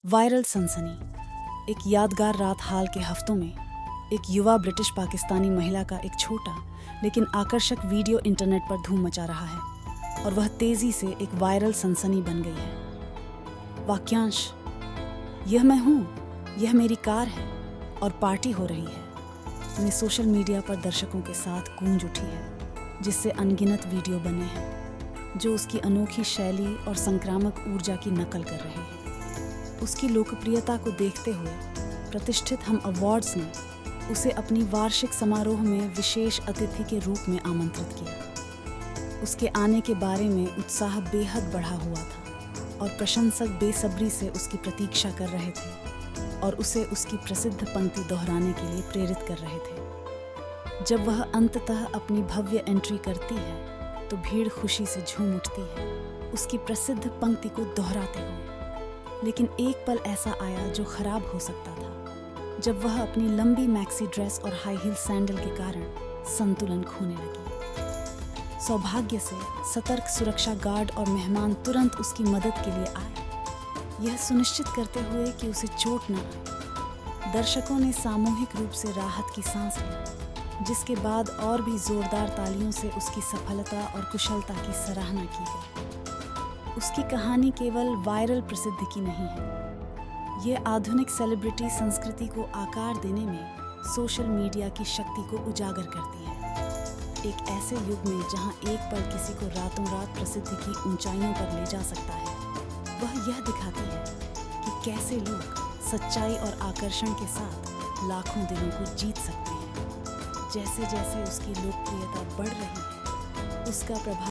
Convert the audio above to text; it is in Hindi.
वायरल सनसनी। एक यादगार रात हाल के हफ्तों में एक युवा ब्रिटिश पाकिस्तानी महिला का एक छोटा लेकिन आकर्षक वीडियो इंटरनेट पर धूम मचा रहा है और वह तेजी से एक वायरल सनसनी बन गई है। वाक्यांश: यह मैं हूँ, यह मेरी कार है और पार्टी हो रही है, ने सोशल मीडिया पर दर्शकों के साथ गूंज उठी है, जिससे अनगिनत वीडियो बने हैं जो उसकी अनोखी शैली और संक्रामक ऊर्जा की नकल कर रहे हैं। उसकी लोकप्रियता को देखते हुए प्रतिष्ठित हम अवार्ड्स ने उसे अपनी वार्षिक समारोह में विशेष अतिथि के रूप में आमंत्रित किया। उसके आने के बारे में उत्साह बेहद बढ़ा हुआ था और प्रशंसक बेसब्री से उसकी प्रतीक्षा कर रहे थे और उसे उसकी प्रसिद्ध पंक्ति दोहराने के लिए प्रेरित कर रहे थे। जब वह अंततः अपनी भव्य एंट्री करती है तो भीड़ खुशी से झूम उठती है उसकी प्रसिद्ध पंक्ति को दोहराते हुए। लेकिन एक पल ऐसा आया जो खराब हो सकता था, जब वह अपनी लंबी मैक्सी ड्रेस और हाई हील सैंडल के कारण संतुलन खोने लगी। सौभाग्य से सतर्क सुरक्षा गार्ड और मेहमान तुरंत उसकी मदद के लिए आए, यह सुनिश्चित करते हुए कि उसे चोट न आए। दर्शकों ने सामूहिक रूप से राहत की सांस ली, जिसके बाद और भी जोरदार तालियों से उसकी सफलता और कुशलता की सराहना की गई। उसकी कहानी केवल वायरल प्रसिद्धि की नहीं है, ये आधुनिक सेलिब्रिटी संस्कृति को आकार देने में सोशल मीडिया की शक्ति को उजागर करती है। एक ऐसे युग में जहां एक पल किसी को रातों रात प्रसिद्धि की ऊंचाइयों पर ले जा सकता है, वह यह दिखाती है कि कैसे लोग सच्चाई और आकर्षण के साथ लाखों दिलों को जीत सकते हैं। जैसे जैसे उसकी लोकप्रियता बढ़ रही है, उसका प्रभाव